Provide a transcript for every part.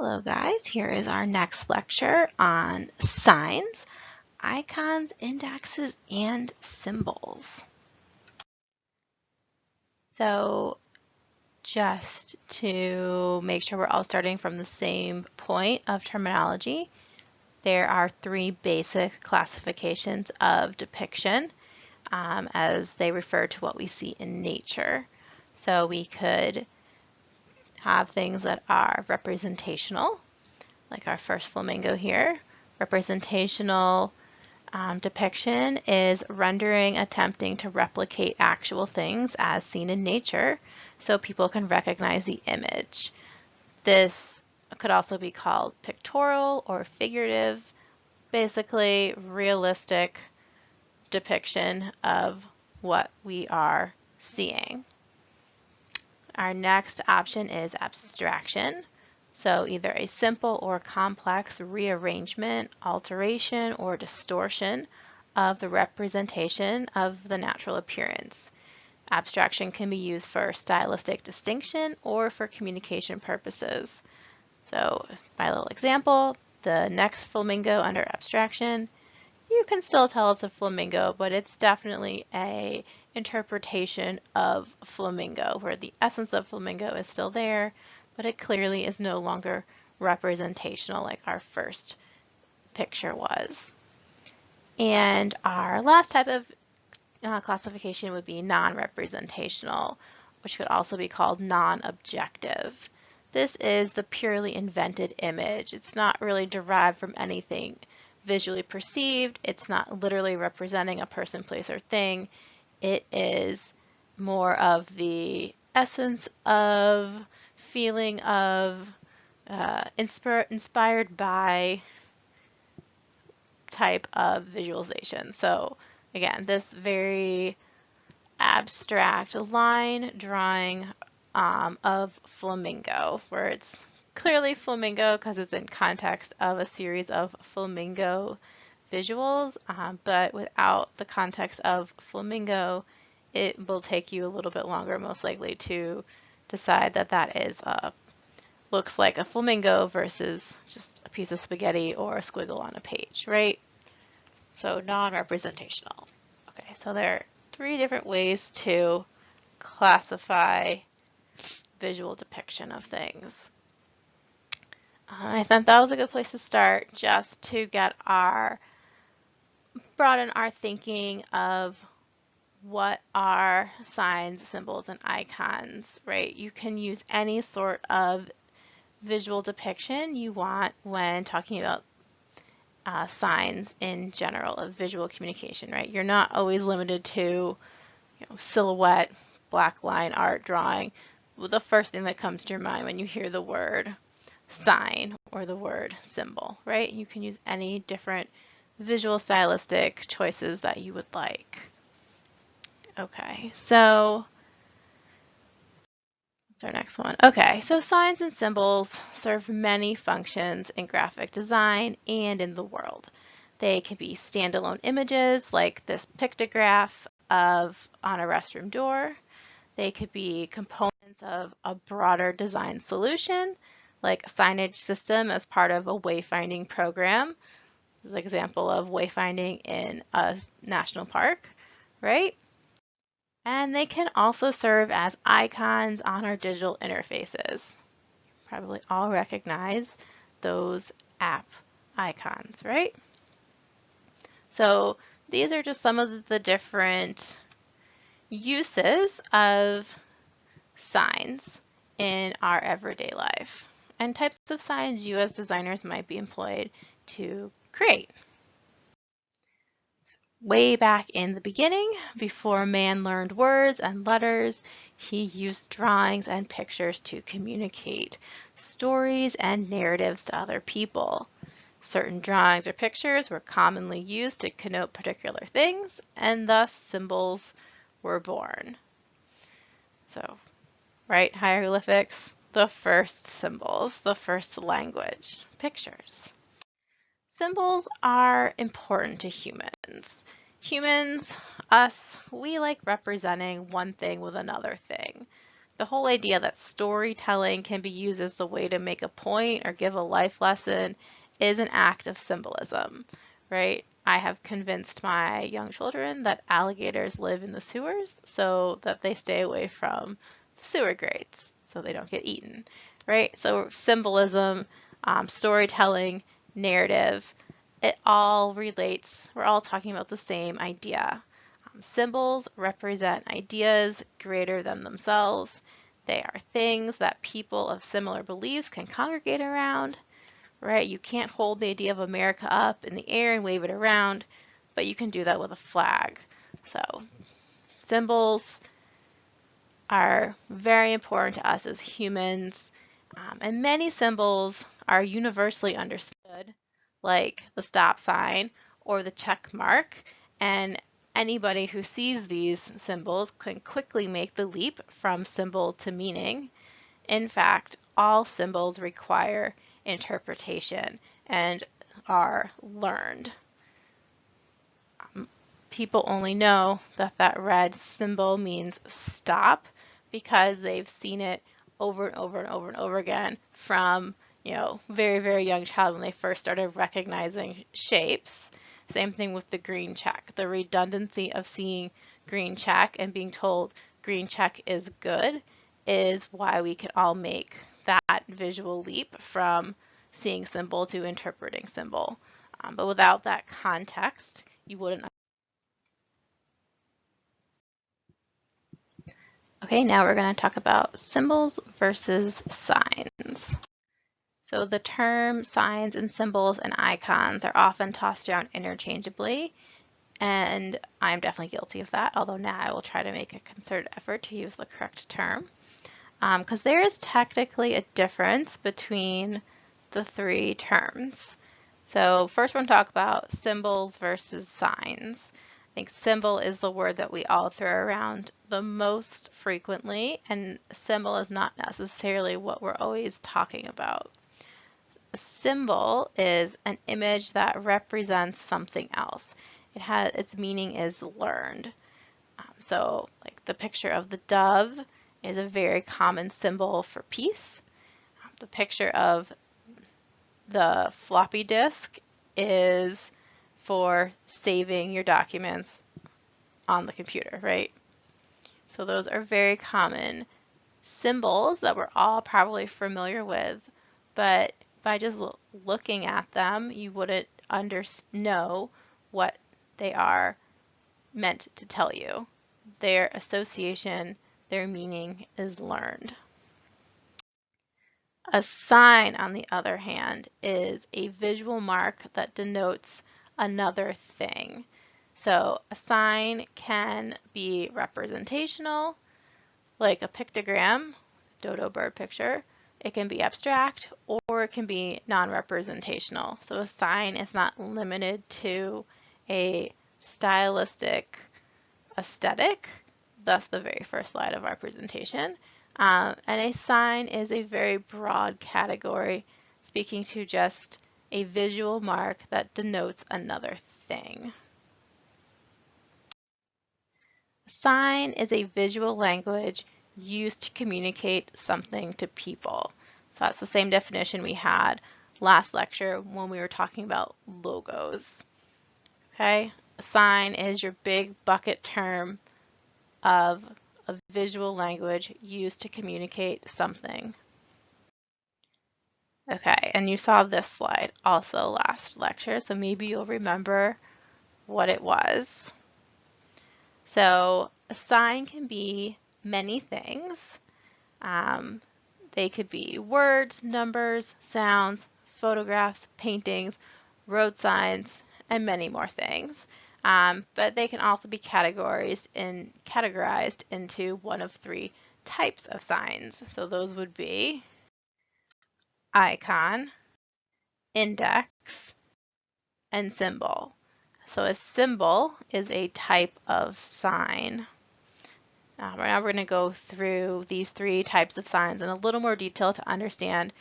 Hello guys, here is our next lecture on signs, icons, indexes, and symbols. So just to make sure we're all starting from the same point of terminology, there are three basic classifications of depiction as they refer to what we see in nature. So we could have things that are representational, like our first flamingo here. Representational depiction is rendering attempting to replicate actual things as seen in nature so people can recognize the image. This could also be called pictorial or figurative, basically realistic depiction of what we are seeing. Our next option is abstraction. So either a simple or complex rearrangement, alteration, or distortion of the representation of the natural appearance. Abstraction can be used for stylistic distinction or for communication purposes. So my little example, the next flamingo under abstraction, you can still tell it's a flamingo, but it's definitely a interpretation of flamingo, where the essence of flamingo is still there, but it clearly is no longer representational like our first picture was. And our last type of classification would be non-representational, which could also be called non-objective. This is the purely invented image. It's not really derived from anything visually perceived. It's not literally representing a person, place, or thing. It is more of the essence of, feeling of, inspired by type of visualization. So again, this very abstract line drawing of flamingo, where it's clearly flamingo because it's in context of a series of flamingo visuals, but without the context of flamingo, it will take you a little bit longer, most likely, to decide that that is looks like a flamingo versus just a piece of spaghetti or a squiggle on a page, right? So non-representational. Okay, so there are three different ways to classify visual depiction of things. I thought that was a good place to start, just to get broaden our thinking of what are signs, symbols, and icons, right? You can use any sort of visual depiction you want when talking about signs in general of visual communication, right? You're not always limited to silhouette, black line art drawing. Well, the first thing that comes to your mind when you hear the word sign or the word symbol, right? You can use any different visual stylistic choices that you would like. Okay, so what's our next one? Okay, so signs and symbols serve many functions in graphic design and in the world. They can be standalone images like this pictograph on a restroom door. They could be components of a broader design solution, like a signage system as part of a wayfinding program. This is an example of wayfinding in a national park, right? And they can also serve as icons on our digital interfaces. Probably all recognize those app icons, right? So these are just some of the different uses of signs in our everyday life and types of signs you as designers might be employed to create. Way back in the beginning, before man learned words and letters, he used drawings and pictures to communicate stories and narratives to other people. Certain drawings or pictures were commonly used to connote particular things, and thus symbols were born. So, right, hieroglyphics, the first symbols, the first language, pictures. Symbols are important to humans. Humans, us, we like representing one thing with another thing. the whole idea that storytelling can be used as a way to make a point or give a life lesson is an act of symbolism, right? I have convinced my young children that alligators live in the sewers so that they stay away from sewer grates so they don't get eaten, right? So symbolism, storytelling, narrative, it all relates. We're all talking about the same idea. Symbols represent ideas greater than themselves. They are things that people of similar beliefs can congregate around, right? You can't hold the idea of America up in the air and wave it around, but you can do that with a flag. So symbols are very important to us as humans, and many symbols are universally understood, like the stop sign or the check mark, and anybody who sees these symbols can quickly make the leap from symbol to meaning. In fact, all symbols require interpretation and are learned. People only know that that red symbol means stop because they've seen it over and over and over and over again from, very, very young child when they first started recognizing shapes. Same thing with the green check. The redundancy of seeing green check and being told green check is good is why we can all make that visual leap from seeing symbol to interpreting symbol. But without that context, you wouldn't. Okay, now we're going to talk about symbols versus signs. So the term signs and symbols and icons are often tossed around interchangeably, and I'm definitely guilty of that, although now I will try to make a concerted effort to use the correct term, because there is technically a difference between the three terms. So first we're going to talk about symbols versus signs. I think symbol is the word that we all throw around the most frequently, and symbol is not necessarily what we're always talking about. A symbol is an image that represents something else. Its meaning is learned. So like the picture of the dove is a very common symbol for peace. The picture of the floppy disk is for saving your documents on the computer, right? So those are very common symbols that we're all probably familiar with, but by just looking at them, you wouldn't know what they are meant to tell you. Their association, their meaning is learned. A sign, on the other hand, is a visual mark that denotes another thing. So a sign can be representational, like a pictogram, dodo bird picture. It can be abstract, or it can be non-representational. So a sign is not limited to a stylistic aesthetic. Thus the very first slide of our presentation. And a sign is a very broad category, speaking to just a visual mark that denotes another thing. A sign is a visual language used to communicate something to people. So that's the same definition we had last lecture when we were talking about logos. Okay, a sign is your big bucket term of a visual language used to communicate something. Okay, and you saw this slide also last lecture, so maybe you'll remember what it was. So a sign can be many things. They could be words, numbers, sounds, photographs, paintings, road signs, and many more things. But they can also be categorized into one of three types of signs. So those would be icon, index, and symbol. So a symbol is a type of sign. Now we're going to go through these three types of signs in a little more detail to understand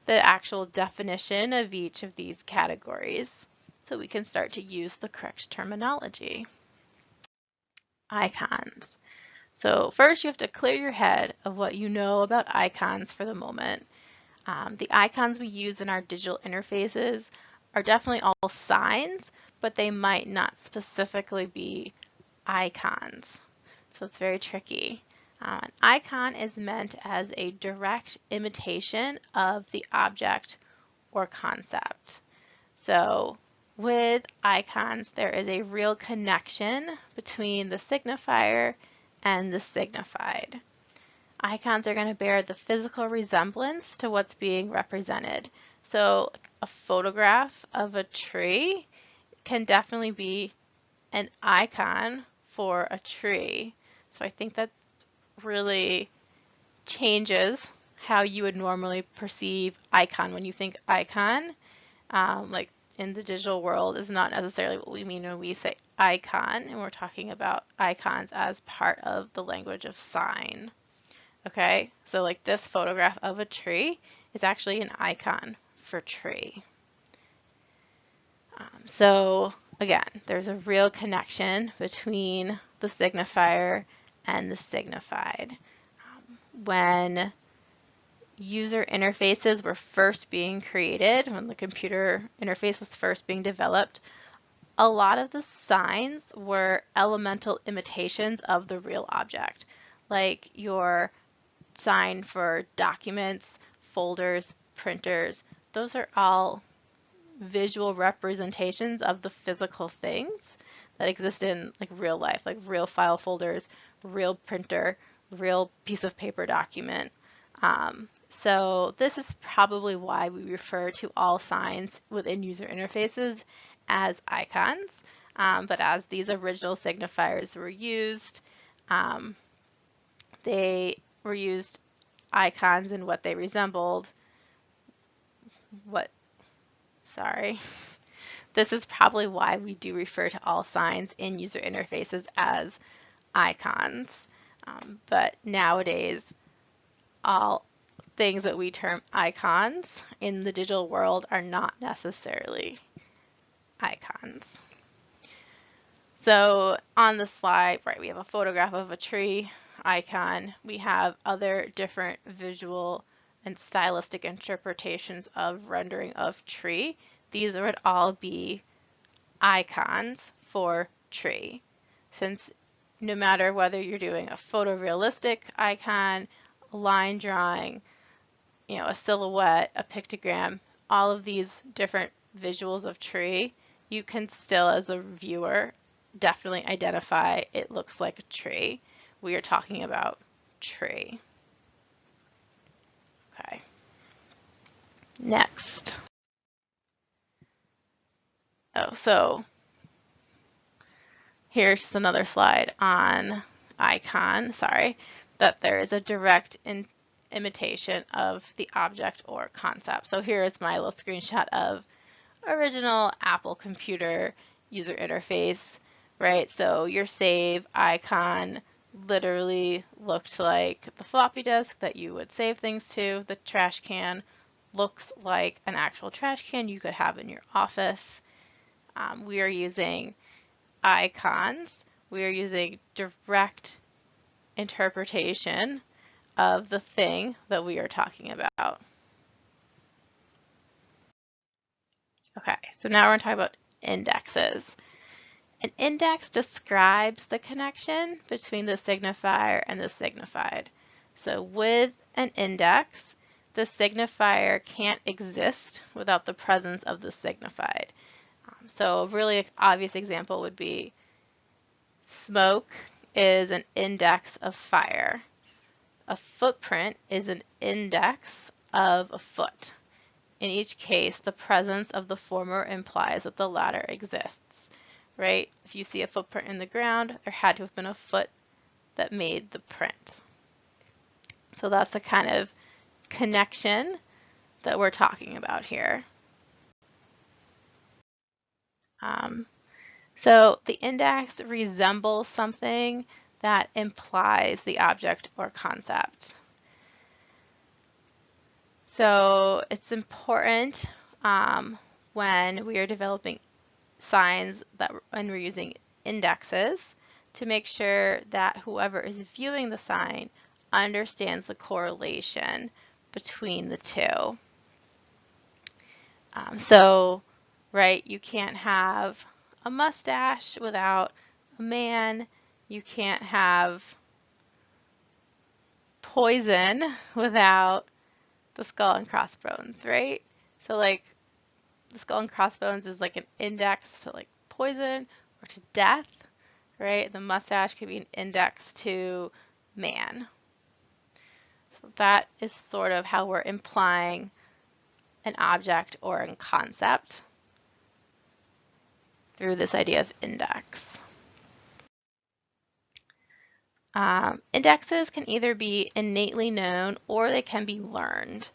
the actual definition of each of these categories so we can start to use the correct terminology. Icons. So first you have to clear your head of what you know about icons for the moment. The icons we use in our digital interfaces are definitely all signs, but they might not specifically be icons. So it's very tricky. An icon is meant as a direct imitation of the object or concept. So with icons, there is a real connection between the signifier and the signified. Icons are going to bear the physical resemblance to what's being represented. So a photograph of a tree can definitely be an icon for a tree. So I think that really changes how you would normally perceive icon. When you think icon, like in the digital world, is not necessarily what we mean when we say icon, and we're talking about icons as part of the language of sign. Okay, so like this photograph of a tree is actually an icon for tree. So again, there's a real connection between the signifier and the signified. When user interfaces were first being created, when the computer interface was first being developed, a lot of the signs were elemental imitations of the real object, like your sign for documents, folders, printers. Those are all visual representations of the physical things that exist in like real life, like real file folders, real printer, real piece of paper document. So this is probably why we refer to all signs within user interfaces as icons. But as these original signifiers were used, they were used icons and what they resembled. This is probably why we do refer to all signs in user interfaces as icons. But nowadays, all things that we term icons in the digital world are not necessarily icons. So on the slide, right, we have a photograph of a tree icon. We have other different visual and stylistic interpretations of rendering of tree. These would all be icons for tree. Since no matter whether you're doing a photorealistic icon, a line drawing, a silhouette, a pictogram, all of these different visuals of tree, you can still, as a viewer, definitely identify it looks like a tree. We are talking about tree. Okay. Next. So here's just another slide on icon, that there is a direct imitation of the object or concept. So here is my little screenshot of original Apple computer user interface, right? So your save icon literally looked like the floppy disk that you would save things to. The trash can looks like an actual trash can you could have in your office. We are using icons. We are using direct interpretation of the thing that we are talking about. Okay, so now we're going to talk about indexes. An index describes the connection between the signifier and the signified. So with an index, the signifier can't exist without the presence of the signified. So a really obvious example would be smoke is an index of fire. A footprint is an index of a foot. In each case, the presence of the former implies that the latter exists, right? If you see a footprint in the ground, there had to have been a foot that made the print. So that's the kind of connection that we're talking about here. So the index resembles something that implies the object or concept. So it's important when we are developing signs when we're using indexes to make sure that whoever is viewing the sign understands the correlation between the two. Right, you can't have a mustache without a man. You can't have poison without the skull and crossbones, right? So like the skull and crossbones is like an index to like poison or to death, right? The mustache could be an index to man. So that is sort of how we're implying an object or a concept through this idea of index. Indexes can either be innately known or they can be learned.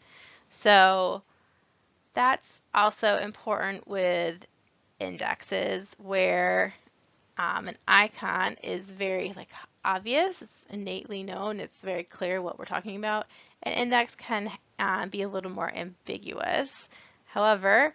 So that's also important with indexes where an icon is very like obvious, it's innately known, it's very clear what we're talking about. An index can be a little more ambiguous. However,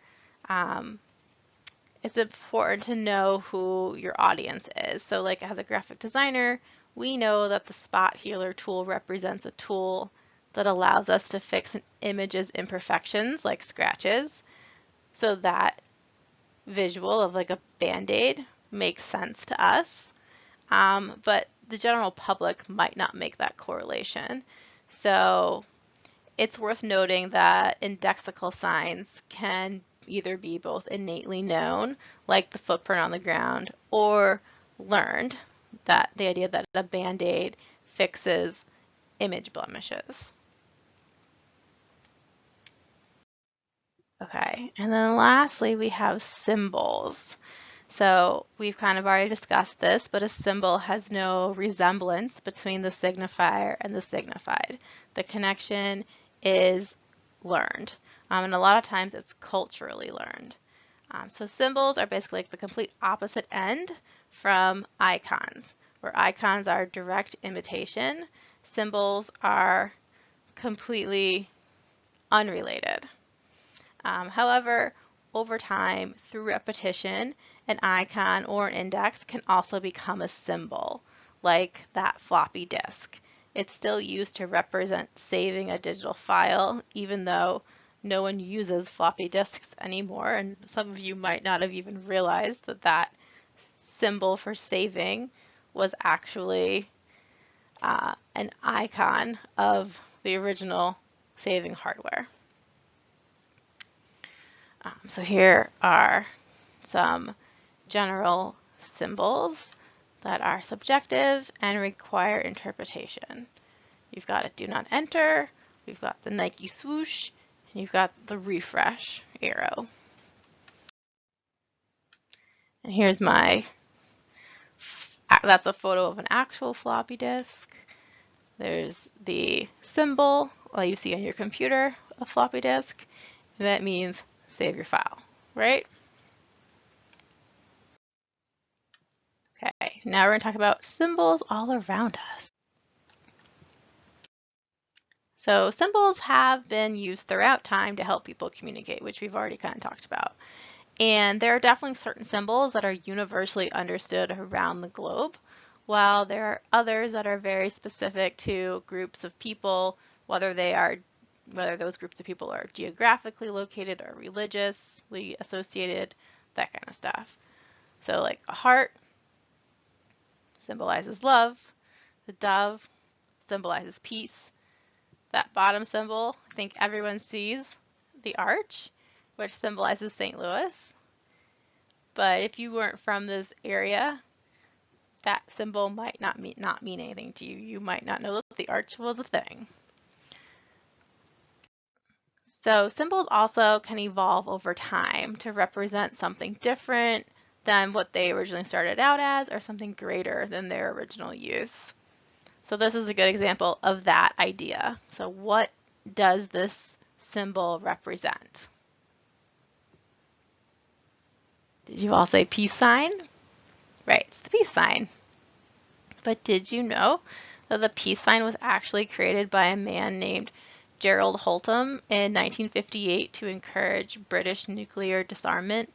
it's important to know who your audience is. So like as a graphic designer, we know that the spot healer tool represents a tool that allows us to fix an image's imperfections like scratches. So that visual of like a band-aid makes sense to us, but the general public might not make that correlation. So it's worth noting that indexical signs can either be both innately known, like the footprint on the ground, or learned, that the idea that a band-aid fixes image blemishes. Okay, and then lastly we have symbols. So we've kind of already discussed this, but a symbol has no resemblance between the signifier and the signified. The connection is learned, and a lot of times it's culturally learned. So symbols are basically like the complete opposite end from icons, where icons are direct imitation. Symbols are completely unrelated. However, over time, through repetition, an icon or an index can also become a symbol, like that floppy disk. It's still used to represent saving a digital file, even though no one uses floppy disks anymore, and some of you might not have even realized that that symbol for saving was actually an icon of the original saving hardware. So here are some general symbols that are subjective and require interpretation. You've got a do not enter, we've got the Nike swoosh, and you've got the refresh arrow. And here's that's a photo of an actual floppy disk. There's the symbol, like you see on your computer, a floppy disk, and that means save your file, right? Okay, now we're going to talk about symbols all around us. So symbols have been used throughout time to help people communicate, which we've already kind of talked about. And there are definitely certain symbols that are universally understood around the globe, while there are others that are very specific to groups of people, whether those groups of people are geographically located or religiously associated, that kind of stuff. So like a heart symbolizes love, the dove symbolizes peace. That bottom symbol, I think everyone sees the arch, which symbolizes St. Louis. But if you weren't from this area, that symbol might not mean anything to you. You might not know that the arch was a thing. So symbols also can evolve over time to represent something different than what they originally started out as, or something greater than their original use. So this is a good example of that idea. So what does this symbol represent? Did you all say peace sign? Right, it's the peace sign. But did you know that the peace sign was actually created by a man named Gerald Holtham in 1958 to encourage British nuclear disarmament?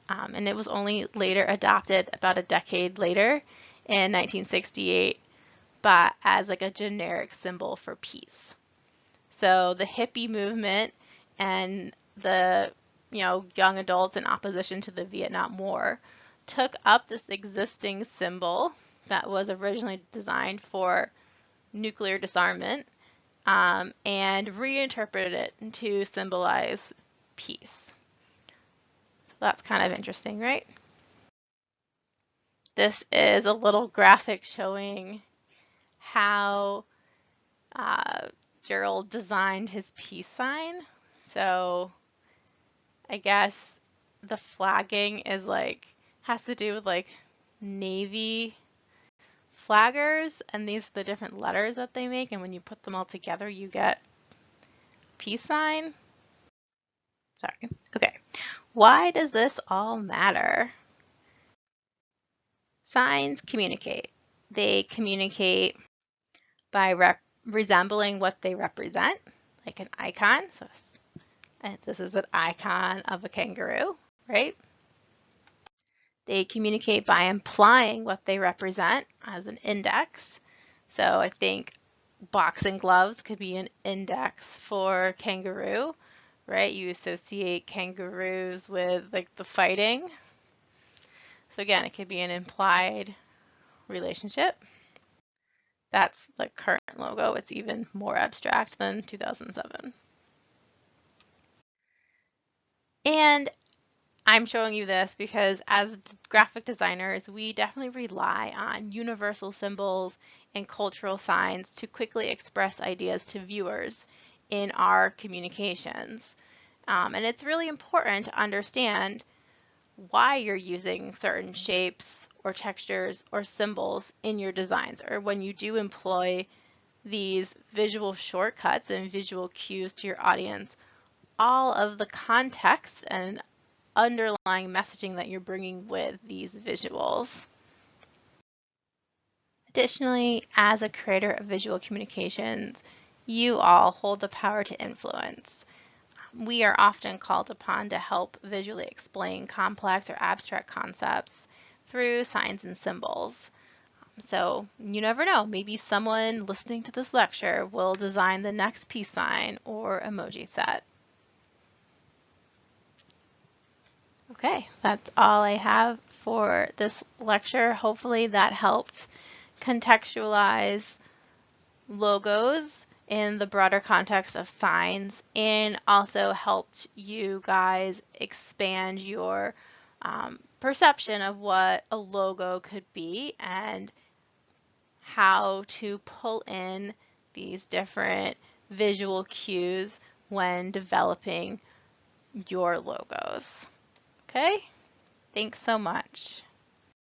And it was only later adopted about a decade later in 1968, but as like a generic symbol for peace. So the hippie movement and the young adults in opposition to the Vietnam War took up this existing symbol that was originally designed for nuclear disarmament and reinterpreted it to symbolize peace. So that's kind of interesting, right? This is a little graphic showing how Gerald designed his peace sign. So I guess the flagging is has to do with Navy flaggers, and these are the different letters that they make, and when you put them all together you get peace sign. Sorry. Okay. Why does this all matter? Signs communicate. They communicate by resembling what they represent, like an icon. So this is an icon of a kangaroo, right? They communicate by implying what they represent as an index. So I think boxing gloves could be an index for kangaroo, right? You associate kangaroos with the fighting. So again, it could be an implied relationship. That's the current logo. It's even more abstract than 2007. And I'm showing you this because as graphic designers, we definitely rely on universal symbols and cultural signs to quickly express ideas to viewers in our communications. And it's really important to understand why you're using certain shapes or textures or symbols in your designs, or when you do employ these visual shortcuts and visual cues to your audience, all of the context and underlying messaging that you're bringing with these visuals. Additionally, as a creator of visual communications, you all hold the power to influence. We are often called upon to help visually explain complex or abstract concepts through signs and symbols. So you never know, maybe someone listening to this lecture will design the next peace sign or emoji set. Okay, that's all I have for this lecture. Hopefully that helped contextualize logos in the broader context of signs, and also helped you guys expand your perception of what a logo could be and how to pull in these different visual cues when developing your logos. Okay, thanks so much.